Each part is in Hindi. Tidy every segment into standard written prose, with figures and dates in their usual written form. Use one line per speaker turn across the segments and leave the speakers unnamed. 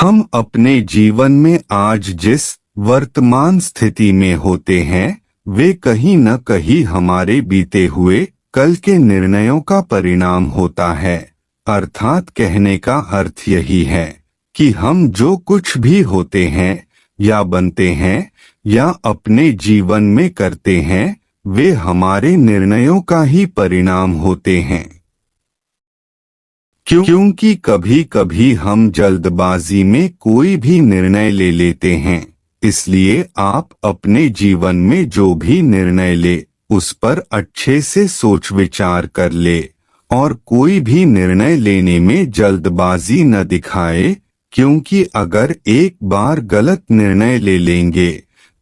हम अपने जीवन में आज जिस वर्तमान स्थिति में होते हैं वे कहीं न कहीं हमारे बीते हुए कल के निर्णयों का परिणाम होता है। अर्थात कहने का अर्थ यही है कि हम जो कुछ भी होते हैं या बनते हैं या अपने जीवन में करते हैं वे हमारे निर्णयों का ही परिणाम होते हैं। क्योंकि कभी कभी हम जल्दबाजी में कोई भी निर्णय ले लेते हैं, इसलिए आप अपने जीवन में जो भी निर्णय ले उस पर अच्छे से सोच विचार कर ले और कोई भी निर्णय लेने में जल्दबाजी न दिखाए, क्योंकि अगर एक बार गलत निर्णय ले लेंगे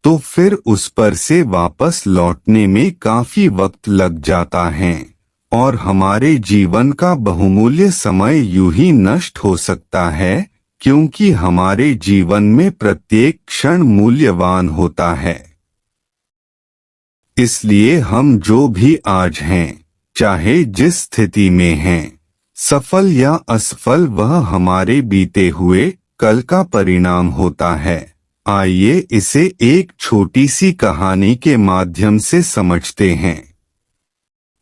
तो फिर उस पर से वापस लौटने में काफी वक्त लग जाता है और हमारे जीवन का बहुमूल्य समय यूं ही नष्ट हो सकता है, क्योंकि हमारे जीवन में प्रत्येक क्षण मूल्यवान होता है। इसलिए हम जो भी आज हैं, चाहे जिस स्थिति में हैं, सफल या असफल, वह हमारे बीते हुए कल का परिणाम होता है। आइए इसे एक छोटी सी कहानी के माध्यम से समझते हैं।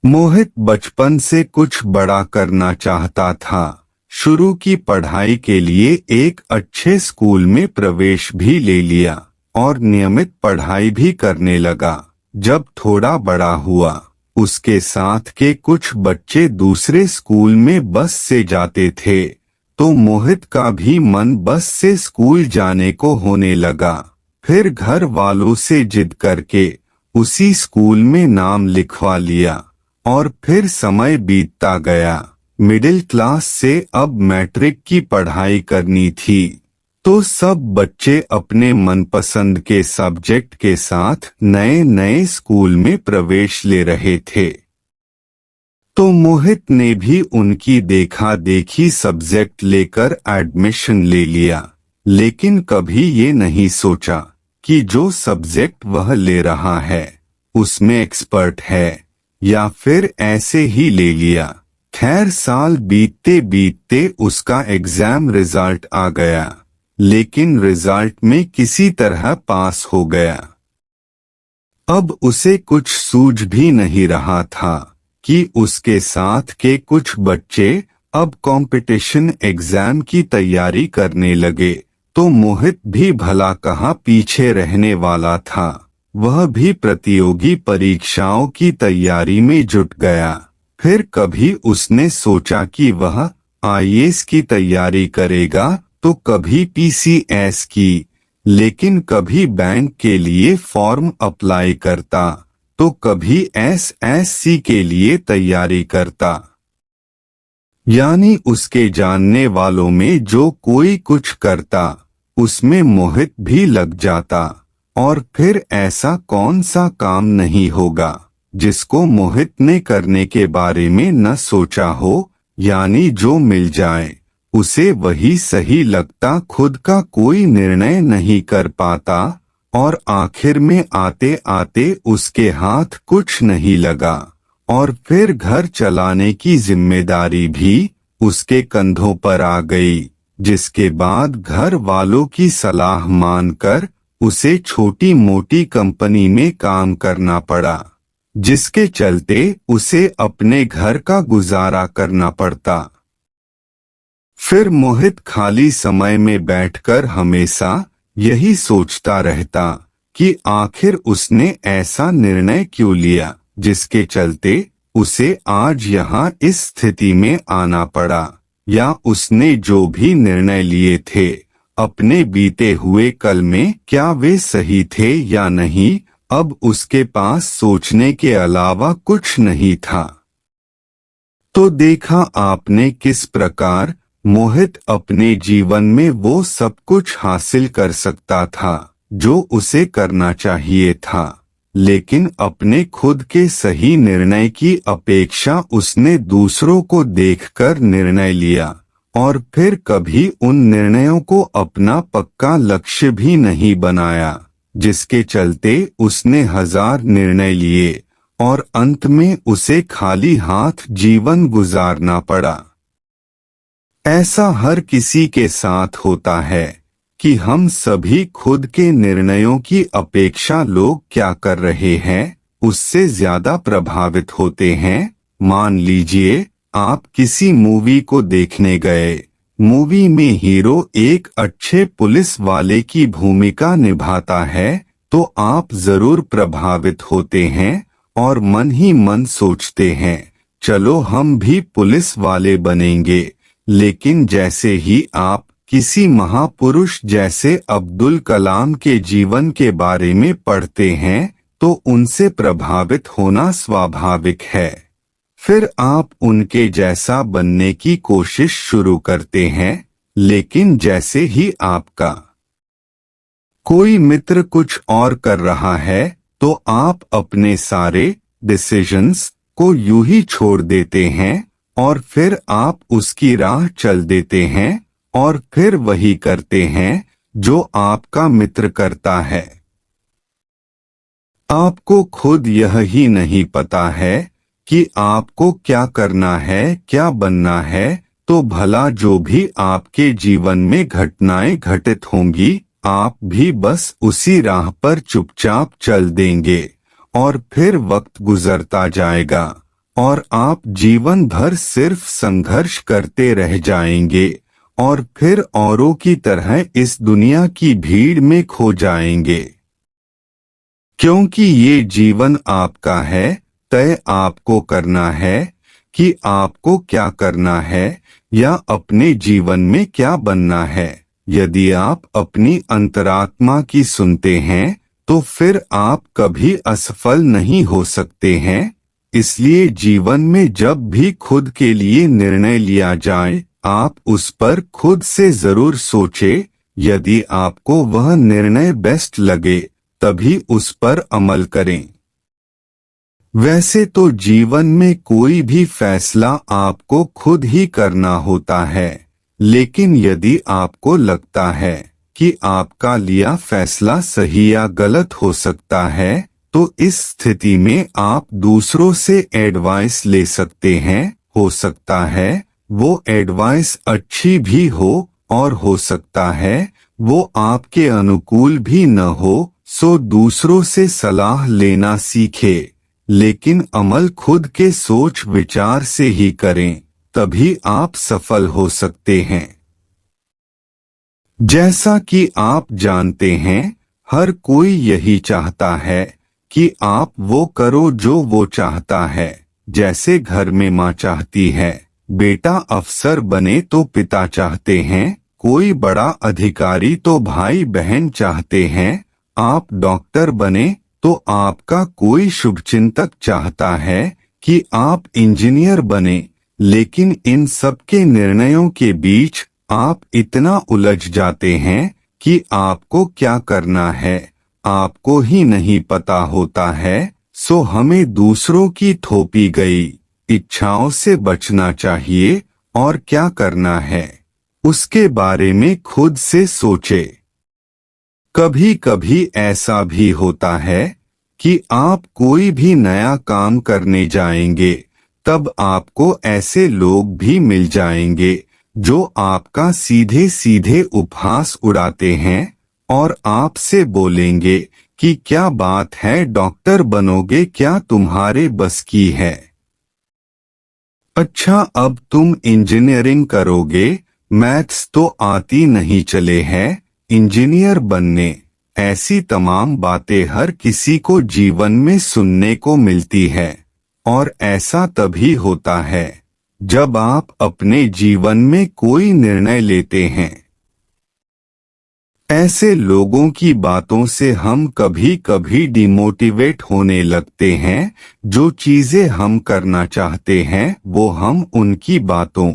मोहित बचपन से कुछ बड़ा करना चाहता था। शुरू की पढ़ाई के लिए एक अच्छे स्कूल में प्रवेश भी ले लिया और नियमित पढ़ाई भी करने लगा। जब थोड़ा बड़ा हुआ, उसके साथ के कुछ बच्चे दूसरे स्कूल में बस से जाते थे, तो मोहित का भी मन बस से स्कूल जाने को होने लगा। फिर घर वालों से जिद करके उसी स्कूल में नाम लिखवा लिया और फिर समय बीतता गया। मिडिल क्लास से अब मैट्रिक की पढ़ाई करनी थी, तो सब बच्चे अपने मनपसंद के सब्जेक्ट के साथ नए नए स्कूल में प्रवेश ले रहे थे। तो मोहित ने भी उनकी देखा देखी सब्जेक्ट लेकर एडमिशन ले लिया, लेकिन कभी ये नहीं सोचा कि जो सब्जेक्ट वह ले रहा है उसमें एक्सपर्ट है, या फिर ऐसे ही ले लिया। खैर, साल बीतते बीतते उसका एग्जाम रिजल्ट आ गया, लेकिन रिजल्ट में किसी तरह पास हो गया। अब उसे कुछ सूझ भी नहीं रहा था कि उसके साथ के कुछ बच्चे अब कंपटीशन एग्जाम की तैयारी करने लगे, तो मोहित भी भला कहाँ पीछे रहने वाला था। वह भी प्रतियोगी परीक्षाओं की तैयारी में जुट गया। फिर कभी उसने सोचा कि वह आईएएस की तैयारी करेगा, तो कभी पीसीएस की, लेकिन कभी बैंक के लिए फॉर्म अप्लाई करता, तो कभी एसएससी के लिए तैयारी करता। यानी उसके जानने वालों में जो कोई कुछ करता उसमें मोहित भी लग जाता। और फिर ऐसा कौन सा काम नहीं होगा जिसको मोहित ने करने के बारे में न सोचा हो, यानी जो मिल जाए उसे वही सही लगता, खुद का कोई निर्णय नहीं कर पाता और आखिर में आते आते उसके हाथ कुछ नहीं लगा और फिर घर चलाने की जिम्मेदारी भी उसके कंधों पर आ गई, जिसके बाद घर वालों की सलाह मानकर उसे छोटी मोटी कंपनी में काम करना पड़ा, जिसके चलते उसे अपने घर का गुजारा करना पड़ता। फिर मोहित खाली समय में बैठकर हमेशा यही सोचता रहता कि आखिर उसने ऐसा निर्णय क्यों लिया जिसके चलते उसे आज यहाँ इस स्थिति में आना पड़ा, या उसने जो भी निर्णय लिए थे अपने बीते हुए कल में क्या वे सही थे या नहीं। अब उसके पास सोचने के अलावा कुछ नहीं था। तो देखा आपने किस प्रकार मोहित अपने जीवन में वो सब कुछ हासिल कर सकता था जो उसे करना चाहिए था, लेकिन अपने खुद के सही निर्णय की अपेक्षा उसने दूसरों को देखकर निर्णय लिया और फिर कभी उन निर्णयों को अपना पक्का लक्ष्य भी नहीं बनाया, जिसके चलते उसने 1000 निर्णय लिए और अंत में उसे खाली हाथ जीवन गुजारना पड़ा। ऐसा हर किसी के साथ होता है कि हम सभी खुद के निर्णयों की अपेक्षा लोग क्या कर रहे हैं उससे ज्यादा प्रभावित होते हैं। मान लीजिए आप किसी मूवी को देखने गए। मूवी में हीरो एक अच्छे पुलिस वाले की भूमिका निभाता है तो आप जरूर प्रभावित होते हैं और मन ही मन सोचते हैं चलो हम भी पुलिस वाले बनेंगे। लेकिन जैसे ही आप किसी महापुरुष जैसे अब्दुल कलाम के जीवन के बारे में पढ़ते हैं तो उनसे प्रभावित होना स्वाभाविक है। फिर आप उनके जैसा बनने की कोशिश शुरू करते हैं। लेकिन जैसे ही आपका कोई मित्र कुछ और कर रहा है तो आप अपने सारे डिसीजंस को यूं ही छोड़ देते हैं और फिर आप उसकी राह चल देते हैं और फिर वही करते हैं जो आपका मित्र करता है। आपको खुद यह ही नहीं पता है कि आपको क्या करना है क्या बनना है तो भला जो भी आपके जीवन में घटनाएं घटित होंगी आप भी बस उसी राह पर चुपचाप चल देंगे और फिर वक्त गुजरता जाएगा और आप जीवन भर सिर्फ संघर्ष करते रह जाएंगे और फिर औरों की तरह इस दुनिया की भीड़ में खो जाएंगे। क्योंकि ये जीवन आपका है, तय आपको करना है कि आपको क्या करना है या अपने जीवन में क्या बनना है। यदि आप अपनी अंतरात्मा की सुनते हैं तो फिर आप कभी असफल नहीं हो सकते हैं। इसलिए जीवन में जब भी खुद के लिए निर्णय लिया जाए आप उस पर खुद से जरूर सोचें। यदि आपको वह निर्णय बेस्ट लगे तभी उस पर अमल करें। वैसे तो जीवन में कोई भी फैसला आपको खुद ही करना होता है, लेकिन यदि आपको लगता है कि आपका लिया फैसला सही या गलत हो सकता है तो इस स्थिति में आप दूसरों से एडवाइस ले सकते हैं। हो सकता है वो एडवाइस अच्छी भी हो और हो सकता है वो आपके अनुकूल भी न हो, सो दूसरों से सलाह लेना सीखे, लेकिन अमल खुद के सोच विचार से ही करें, तभी आप सफल हो सकते हैं। जैसा कि आप जानते हैं हर कोई यही चाहता है कि आप वो करो जो वो चाहता है। जैसे घर में माँ चाहती है बेटा अफसर बने तो पिता चाहते हैं, कोई बड़ा अधिकारी तो भाई बहन चाहते हैं, आप डॉक्टर बने तो आपका कोई शुभचिंतक चाहता है कि आप इंजीनियर बने। लेकिन इन सब के निर्णयों के बीच आप इतना उलझ जाते हैं कि आपको क्या करना है आपको ही नहीं पता होता है। सो हमें दूसरों की थोपी गई इच्छाओं से बचना चाहिए और क्या करना है उसके बारे में खुद से सोचे। कभी कभी ऐसा भी होता है कि आप कोई भी नया काम करने जाएंगे तब आपको ऐसे लोग भी मिल जाएंगे जो आपका सीधे सीधे उपहास उड़ाते हैं और आपसे बोलेंगे कि क्या बात है डॉक्टर बनोगे क्या तुम्हारे बस की है। अच्छा अब तुम इंजीनियरिंग करोगे, मैथ्स तो आती नहीं चले हैं इंजीनियर बनने। ऐसी तमाम बातें हर किसी को जीवन में सुनने को मिलती है और ऐसा तभी होता है जब आप अपने जीवन में कोई निर्णय लेते हैं। ऐसे लोगों की बातों से हम कभी कभी डिमोटिवेट होने लगते हैं। जो चीजें हम करना चाहते हैं वो हम उनकी बातों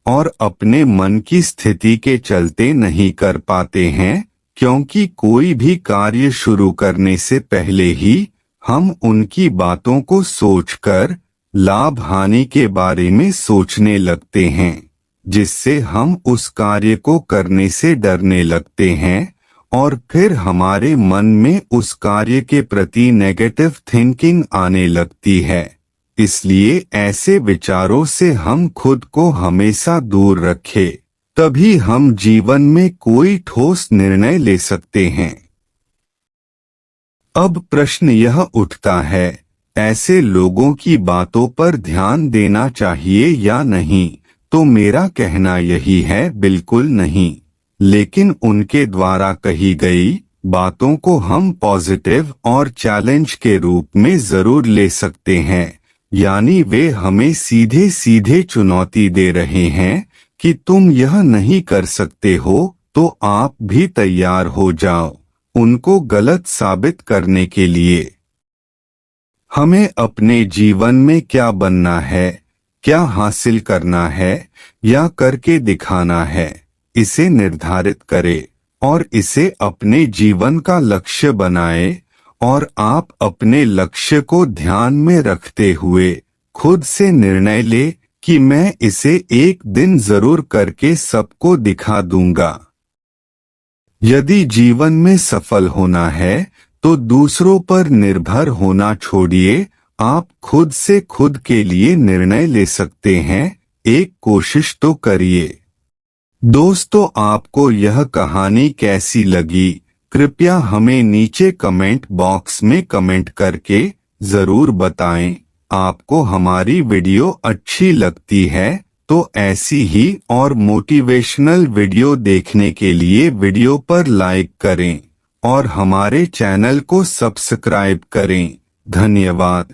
और अपने मन की स्थिति के चलते नहीं कर पाते हैं, क्योंकि कोई भी कार्य शुरू करने से पहले ही हम उनकी बातों को सोचकर लाभ हानि के बारे में सोचने लगते हैं, जिससे हम उस कार्य को करने से डरने लगते हैं और फिर हमारे मन में उस कार्य के प्रति नेगेटिव थिंकिंग आने लगती है। इसलिए ऐसे विचारों से हम खुद को हमेशा दूर रखें, तभी हम जीवन में कोई ठोस निर्णय ले सकते हैं। अब प्रश्न यह उठता है, ऐसे लोगों की बातों पर ध्यान देना चाहिए या नहीं? तो मेरा कहना यही है, बिल्कुल नहीं। लेकिन उनके द्वारा कही गई बातों को हम पॉजिटिव और चैलेंज के रूप में जरूर ले सकते हैं। यानी वे हमें सीधे सीधे चुनौती दे रहे हैं कि तुम यह नहीं कर सकते हो, तो आप भी तैयार हो जाओ उनको गलत साबित करने के लिए। हमें अपने जीवन में क्या बनना है, क्या हासिल करना है या करके दिखाना है, इसे निर्धारित करें और इसे अपने जीवन का लक्ष्य बनाएं। और आप अपने लक्ष्य को ध्यान में रखते हुए खुद से निर्णय ले कि मैं इसे एक दिन जरूर करके सबको दिखा दूंगा। यदि जीवन में सफल होना है तो दूसरों पर निर्भर होना छोड़िए, आप खुद से खुद के लिए निर्णय ले सकते हैं। एक कोशिश तो करिए। दोस्तों, आपको यह कहानी कैसी लगी? कृपया हमें नीचे कमेंट बॉक्स में कमेंट करके जरूर बताएं। आपको हमारी वीडियो अच्छी लगती है तो ऐसी ही और मोटिवेशनल वीडियो देखने के लिए वीडियो पर लाइक करें और हमारे चैनल को सब्सक्राइब करें। धन्यवाद।